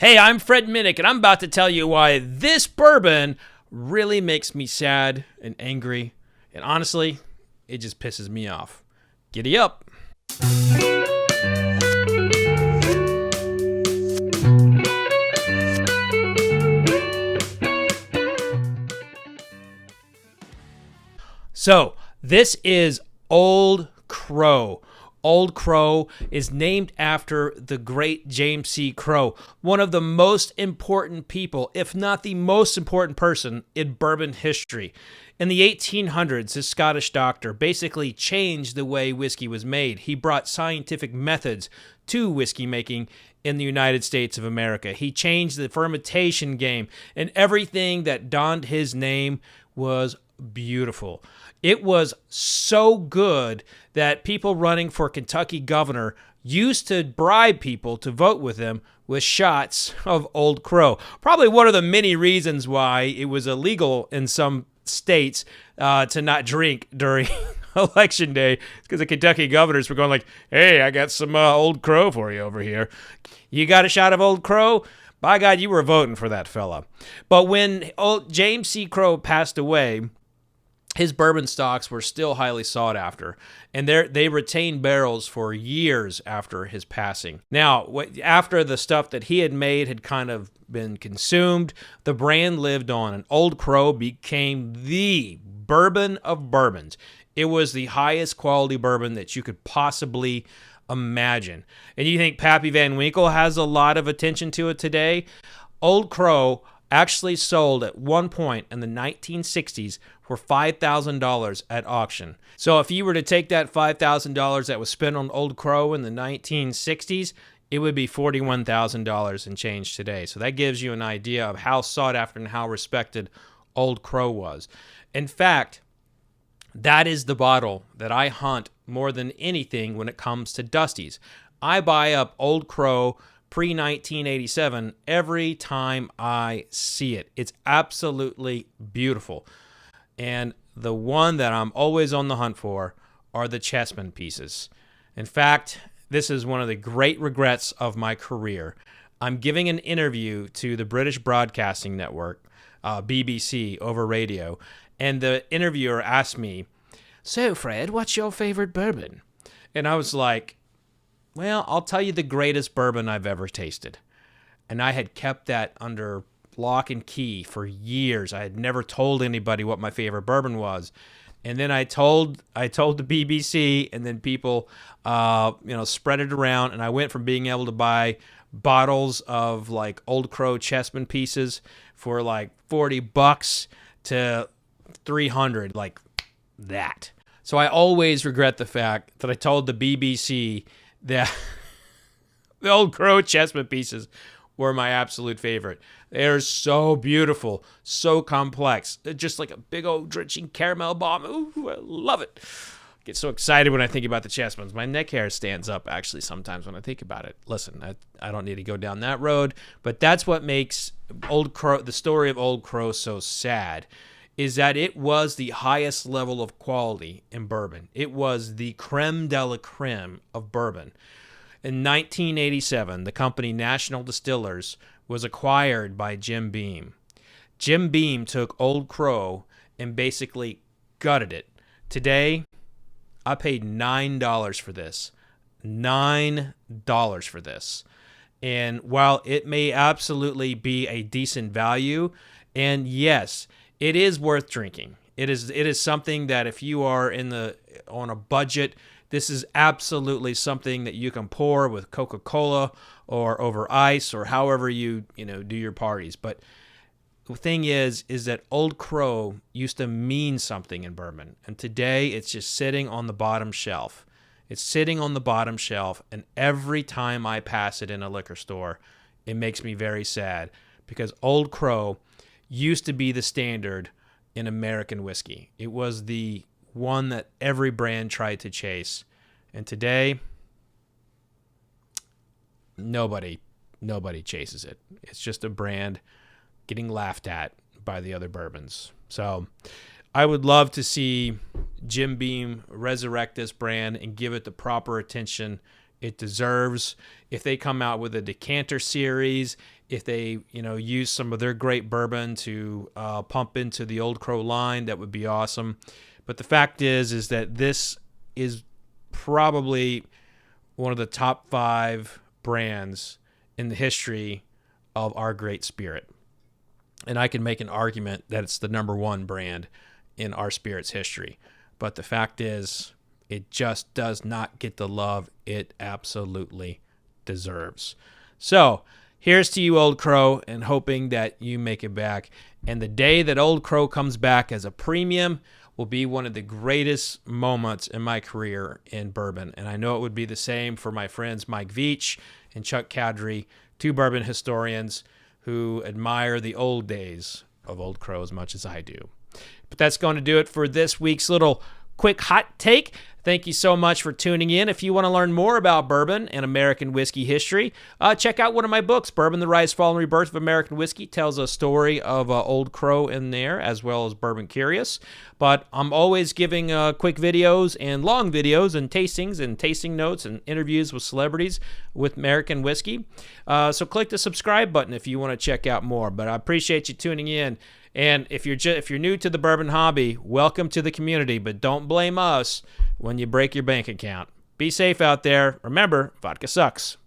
Hey, I'm Fred Minnick, and I'm about to tell you why this bourbon really makes me sad and angry. And honestly, it just pisses me off. Giddy up. So, this is Old Crow. Old Crow is named after the great James C. Crow, one of the most important people, if not the most important person in bourbon history. In the 1800s, this Scottish doctor basically changed the way whiskey was made. He brought scientific methods to whiskey making in the United States of America. He changed the fermentation game, and everything that donned his name was beautiful. It was so good that people running for Kentucky governor used to bribe people to vote with them with shots of Old Crow. Probably one of the many reasons why it was illegal in some states to not drink during election day, because the Kentucky governors were going like, hey, I got some Old Crow for you over here. You got a shot of Old Crow? By God, you were voting for that fella. But when old James C. Crow passed away, his bourbon stocks were still highly sought after, and they retained barrels for years after his passing. Now, after the stuff that he had made had kind of been consumed, the brand lived on, and Old Crow became the bourbon of bourbons. It was the highest quality bourbon that you could possibly imagine. And you think Pappy Van Winkle has a lot of attention to it today? Old Crow actually sold at one point in the 1960s for $5,000 at auction. So if you were to take that $5,000 that was spent on Old Crow in the 1960s, it would be $41,000 and change today. So that gives you an idea of how sought after and how respected Old Crow was. In fact, that is the bottle that I hunt more than anything when it comes to Dusties. I buy up Old Crow pre-1987 every time I see it. It's absolutely beautiful. And the one that I'm always on the hunt for are the chessman pieces. In fact, this is one of the great regrets of my career. I'm giving an interview to the British Broadcasting Network, BBC, over radio, and the interviewer asked me, "So, Fred, what's your favorite bourbon?" And I was like, well, I'll tell you the greatest bourbon I've ever tasted. And I had kept that under lock and key for years. I had never told anybody what my favorite bourbon was. And then I told the BBC, and then people spread it around, and I went from being able to buy bottles of like Old Crow chessman pieces for like $40 to $300, like that. So I always regret the fact that I told the BBC that the Old Crow chessman pieces were my absolute favorite. They're so beautiful, so complex. They're just like a big old drenching caramel bomb. Ooh, I love it. I get so excited when I think about the chessmans. My neck hair stands up actually sometimes when I think about it. Listen, I don't need to go down that road, but that's what makes Old Crow, the story of Old Crow, so sad, is that it was the highest level of quality in bourbon. It was the creme de la creme of bourbon. In 1987, the company National Distillers was acquired by Jim Beam. Jim Beam took Old Crow and basically gutted it. Today, I paid $9 for this. $9 for this. And while it may absolutely be a decent value, and yes, it is worth drinking. It is something that if you are on a budget, this is absolutely something that you can pour with Coca-Cola or over ice or however you do your parties. But the thing is that Old Crow used to mean something in bourbon, and today it's just sitting on the bottom shelf. It's sitting on the bottom shelf, and every time I pass it in a liquor store, it makes me very sad because Old Crow used to be the standard in American whiskey. It was the one that every brand tried to chase. And today, nobody chases it. It's just a brand getting laughed at by the other bourbons. So I would love to see Jim Beam resurrect this brand and give it the proper attention, it deserves. If they come out with a decanter series, if they, use some of their great bourbon to pump into the Old Crow line, that would be awesome. But the fact is that this is probably one of the top 5 brands in the history of our great spirit. And I can make an argument that it's the number 1 brand in our spirit's history. But the fact is, it just does not get the love it absolutely deserves. So here's to you, Old Crow, and hoping that you make it back. And the day that Old Crow comes back as a premium will be one of the greatest moments in my career in bourbon. And I know it would be the same for my friends Mike Veach and Chuck Cadry, 2 bourbon historians who admire the old days of Old Crow as much as I do. But that's going to do it for this week's little quick hot take. Thank you so much for tuning in. If you want to learn more about bourbon and American whiskey history, check out one of my books, Bourbon, the Rise, Fall, and Rebirth of American Whiskey. Tells a story of Old Crow in there, as well as Bourbon Curious. But I'm always giving quick videos and long videos and tastings and tasting notes and interviews with celebrities with American whiskey. So click the subscribe button if you want to check out more. But I appreciate you tuning in. And if you're new to the bourbon hobby, welcome to the community, but don't blame us when you break your bank account. Be safe out there. Remember, vodka sucks.